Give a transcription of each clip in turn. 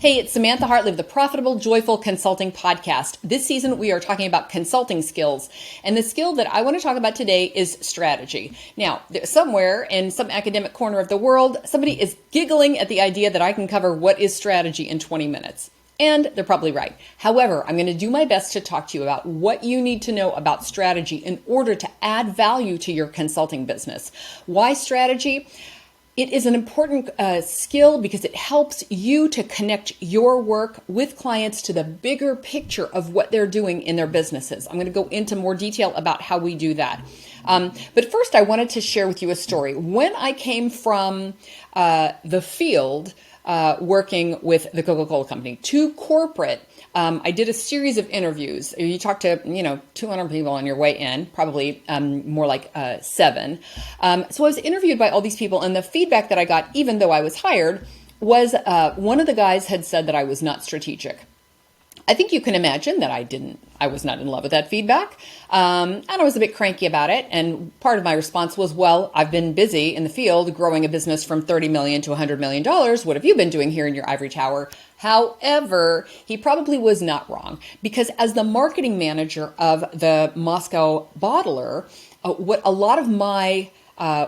Hey, it's Samantha Hartley of the Profitable Joyful Consulting Podcast. This season, we are talking about consulting skills. And the skill that I want to talk about today is strategy. Now, somewhere in some academic corner of the world, somebody is giggling at the idea that I can cover what is strategy in 20 minutes. And they're probably right. However, I'm going to do my best to talk to you about what you need to know about strategy in order to add value to your consulting business. Why strategy? It is an important skill because it helps you to connect your work with clients to the bigger picture of what they're doing in their businesses. I'm going to go into more detail about how we do that. But first, I wanted to share with you a story. When I came from the field working with the Coca-Cola Company to corporate, I did a series of interviews. You talk to, 200 people on your way in, probably more like 7. So I was interviewed by all these people, and the feedback that I got, even though I was hired, was one of the guys had said that I was not strategic. I think you can imagine that I was not in love with that feedback. And I was a bit cranky about it. And part of my response was, well, I've been busy in the field growing a business from $30 million to $100 million. What have you been doing here in your ivory tower? However, he probably was not wrong, because as the marketing manager of the Moscow bottler, what a lot of my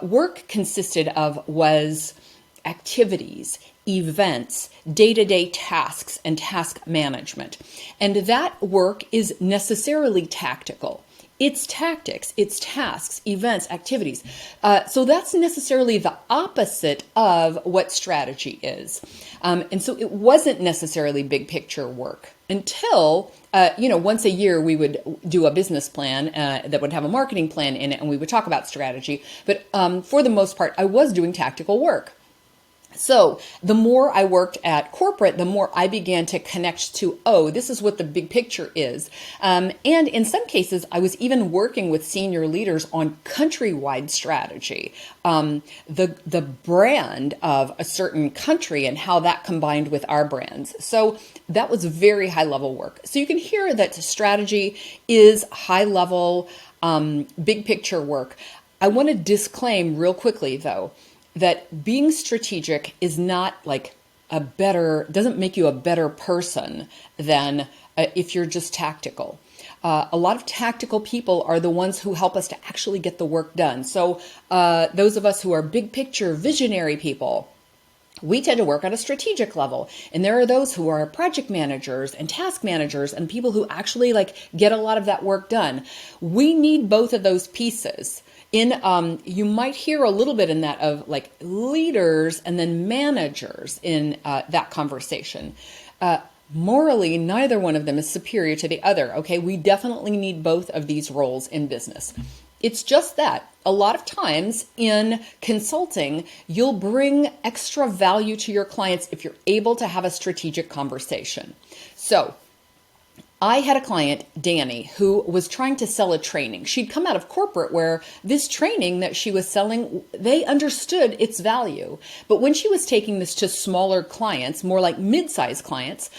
work consisted of was activities, events, day-to-day tasks, and task management. And that work is necessarily tactical. It's tactics, it's tasks, events, activities. So that's necessarily the opposite of what strategy is. And so it wasn't necessarily big picture work until, once a year we would do a business plan that would have a marketing plan in it, and we would talk about strategy. But for the most part, I was doing tactical work. So the more I worked at corporate, the more I began to connect to, this is what the big picture is. And in some cases, I was even working with senior leaders on countrywide strategy, the brand of a certain country and how that combined with our brands. So that was very high level work. So you can hear that strategy is high level, big picture work. I want to disclaim real quickly, though, that being strategic is not like doesn't make you a better person than if you're just tactical. A lot of tactical people are the ones who help us to actually get the work done. So those of us who are big picture visionary people, we tend to work on a strategic level. And there are those who are project managers and task managers and people who actually get a lot of that work done. We need both of those pieces. You might hear a little bit in that of leaders and then managers in that conversation. Morally, neither one of them is superior to the other. Okay, we definitely need both of these roles in business. It's just that a lot of times in consulting, you'll bring extra value to your clients if you're able to have a strategic conversation. So I had a client, Dani, who was trying to sell a training. She'd come out of corporate where this training that she was selling, they understood its value. But when she was taking this to smaller clients, more like mid-sized clients,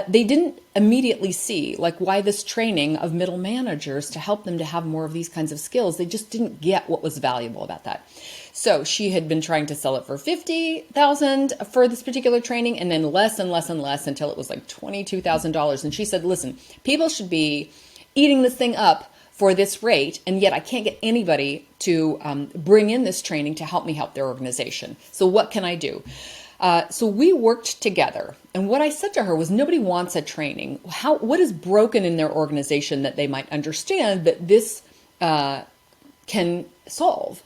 they didn't immediately see why this training of middle managers to help them to have more of these kinds of skills. They just didn't get what was valuable about that. So she had been trying to sell it for $50,000 for this particular training, and then less and less and less until it was $22,000. And she said, listen, people should be eating this thing up for this rate, and yet I can't get anybody to bring in this training to help me help their organization. So what can I do? So we worked together. And what I said to her was, nobody wants a training. What is broken in their organization that they might understand that this can solve?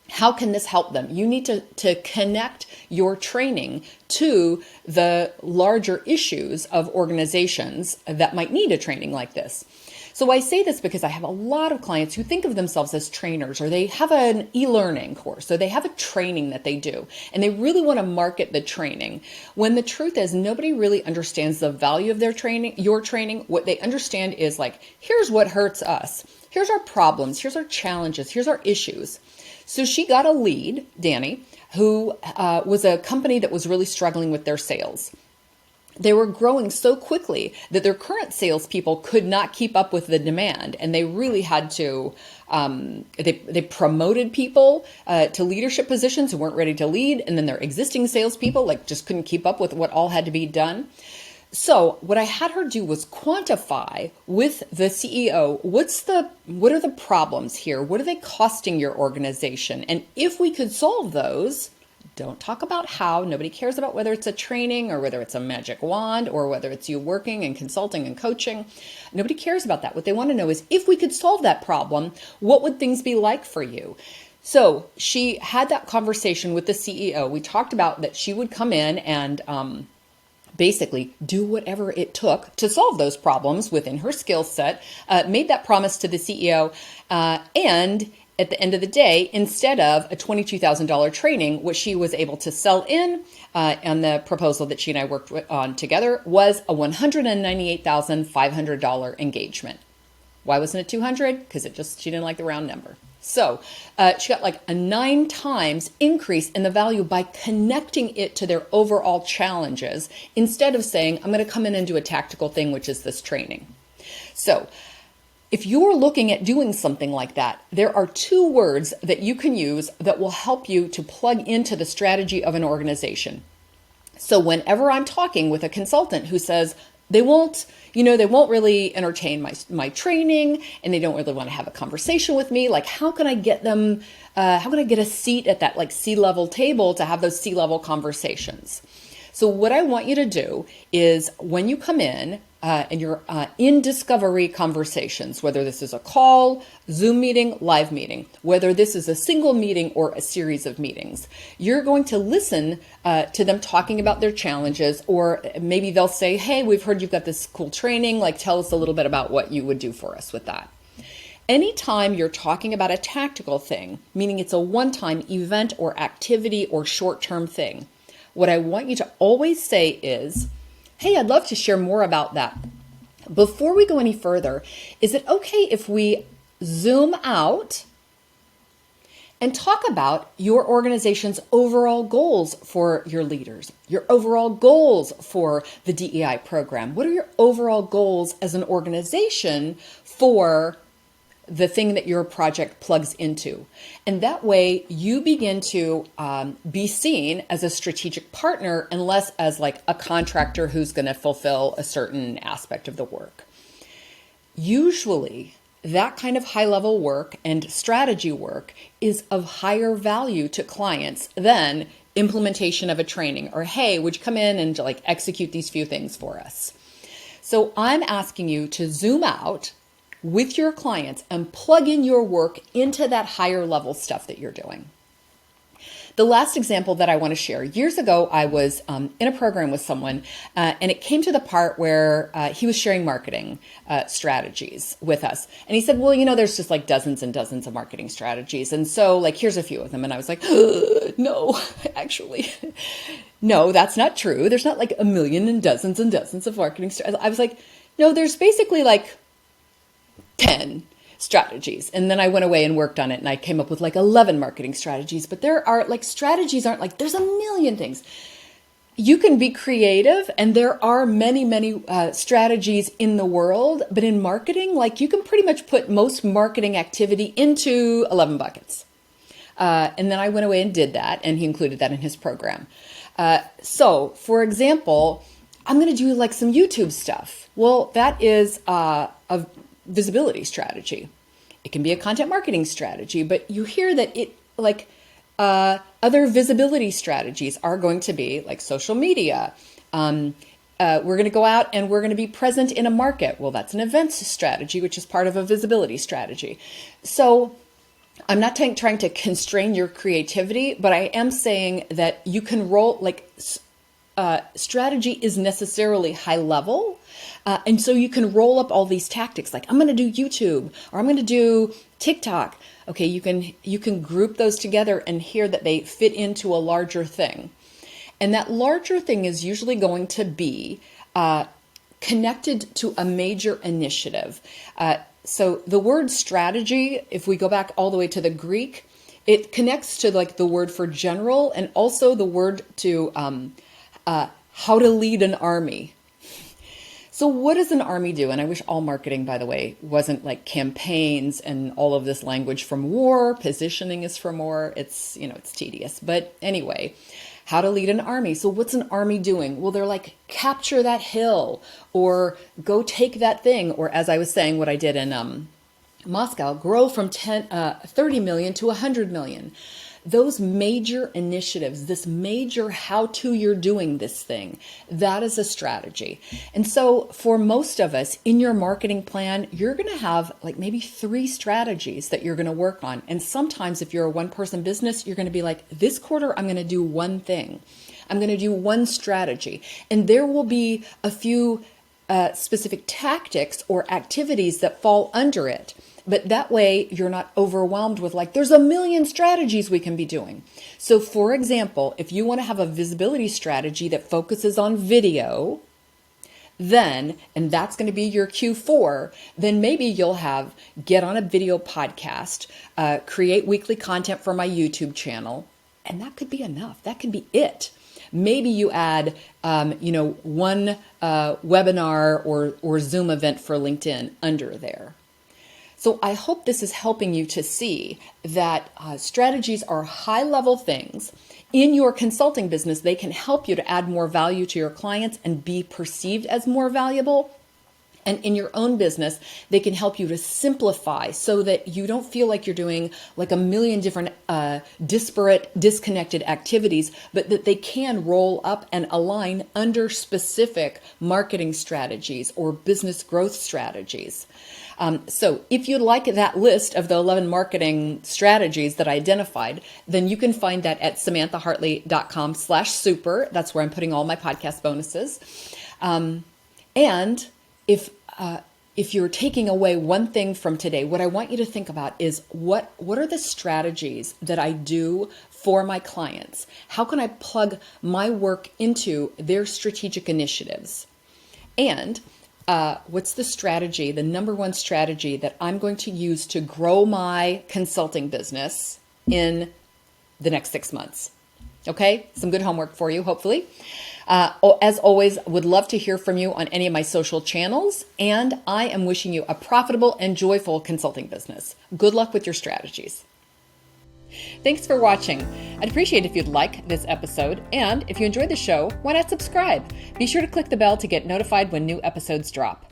How can this help them? You need to connect your training to the larger issues of organizations that might need a training like this. So I say this because I have a lot of clients who think of themselves as trainers, or they have an e-learning course, or they have a training that they do, and they really want to market the training. When the truth is, nobody really understands the value of their training, your training. What they understand is here's what hurts us. Here's our problems. Here's our challenges. Here's our issues. So she got a lead, Dani, who was a company that was really struggling with their sales. they were growing so quickly that their current salespeople could not keep up with the demand, and they really had to. They promoted people to leadership positions who weren't ready to lead, and then their existing salespeople just couldn't keep up with what all had to be done. So what I had her do was quantify with the CEO, what are the problems here? What are they costing your organization? And if we could solve those, don't talk about how. Nobody cares about whether it's a training or whether it's a magic wand or whether it's you working and consulting and coaching. Nobody cares about that. What they want to know is, if we could solve that problem, what would things be like for you? So she had that conversation with the CEO. We talked about that she would come in and basically do whatever it took to solve those problems within her skill set, made that promise to the CEO, and at the end of the day, instead of a $22,000 training, what she was able to sell in, and the proposal that she and I worked on together was a $198,500 engagement. Why wasn't it 200? Because she didn't like the round number. So she got a 9 times increase in the value by connecting it to their overall challenges, instead of saying, I'm going to come in and do a tactical thing, which is this training. So if you're looking at doing something like that, there are 2 words that you can use that will help you to plug into the strategy of an organization. So whenever I'm talking with a consultant who says they won't really entertain my training, and they don't really want to have a conversation with me, how can I get them, how can I get a seat at that C-level table to have those C-level conversations? So what I want you to do is, when you come in and you're in discovery conversations, whether this is a call, Zoom meeting, live meeting, whether this is a single meeting or a series of meetings, you're going to listen to them talking about their challenges, or maybe they'll say, hey, we've heard you've got this cool training, tell us a little bit about what you would do for us with that. Anytime you're talking about a tactical thing, meaning it's a one-time event or activity or short-term thing, what I want you to always say is, hey, I'd love to share more about that. Before we go any further, is it okay if we zoom out and talk about your organization's overall goals for your leaders, your overall goals for the DEI program? What are your overall goals as an organization for the thing that your project plugs into? And that way you begin to be seen as a strategic partner, and less as a contractor who's going to fulfill a certain aspect of the work. Usually that kind of high-level work and strategy work is of higher value to clients than implementation of a training, or, hey, would you come in and execute these few things for us? So I'm asking you to zoom out with your clients and plug in your work into that higher level stuff that you're doing. The last example that I want to share, years ago, I was in a program with someone, and it came to the part where he was sharing marketing strategies with us. And he said, well, there's just dozens and dozens of marketing strategies. And so here's a few of them. And I was like, no, actually, no, that's not true. There's not a million and dozens of marketing strategies. I was like, no, there's basically 10 strategies. And then I went away and worked on it, and I came up with 11 marketing strategies. But there are strategies aren't there's a million things. You can be creative, and there are many strategies in the world. But in marketing, you can pretty much put most marketing activity into 11 buckets. And then I went away and did that, and he included that in his program. So for example, I'm going to do some YouTube stuff. Well, that is a visibility strategy. It can be a content marketing strategy, but you hear that other visibility strategies are going to be social media. We're going to go out and we're going to be present in a market. Well, that's an events strategy, which is part of a visibility strategy. So I'm not trying to constrain your creativity, but I am saying that you can roll strategy is necessarily high level. And so you can roll up all these tactics, I'm going to do YouTube, or I'm going to do TikTok. Okay, you can group those together and hear that they fit into a larger thing. And that larger thing is usually going to be connected to a major initiative. So the word strategy, if we go back all the way to the Greek, it connects to the word for general, and also the word to how to lead an army. So what does an army do? And I wish all marketing, by the way, wasn't like campaigns and all of this language from war. Positioning is from war. It's, it's tedious. But anyway, how to lead an army. So what's an army doing? Well, they're like, capture that hill or go take that thing. Or as I was saying, what I did in Moscow, grow from 30 million to 100 million. Those major initiatives, this major how-to you're doing this thing, that is a strategy. And so for most of us in your marketing plan, you're going to have like maybe 3 strategies that you're going to work on. And sometimes if you're a one-person business, you're going to be like, this quarter, I'm going to do one thing. I'm going to do one strategy. And there will be a few specific tactics or activities that fall under it. But that way you're not overwhelmed with like, there's a million strategies we can be doing. So for example, if you want to have a visibility strategy that focuses on video, then, and that's going to be your Q4, then maybe you'll have get on a video podcast, create weekly content for my YouTube channel. And that could be enough. That could be it. Maybe you add, one webinar or Zoom event for LinkedIn under there. So I hope this is helping you to see that strategies are high-level things. In your consulting business, they can help you to add more value to your clients and be perceived as more valuable. And in your own business, they can help you to simplify so that you don't feel like you're doing like a million different disparate, disconnected activities, but that they can roll up and align under specific marketing strategies or business growth strategies. So if you'd like that list of the 11 marketing strategies that I identified, then you can find that at samanthahartley.com/super. That's where I'm putting all my podcast bonuses. And if you're taking away one thing from today, what I want you to think about is what are the strategies that I do for my clients? How can I plug my work into their strategic initiatives? And what's the strategy, the number one strategy that I'm going to use to grow my consulting business in the next 6 months? Okay, some good homework for you, hopefully. As always, would love to hear from you on any of my social channels, and I am wishing you a profitable and joyful consulting business. Good luck with your strategies. Thanks for watching. I'd appreciate if you'd like this episode, and if you enjoyed the show, why not subscribe? Be sure to click the bell to get notified when new episodes drop.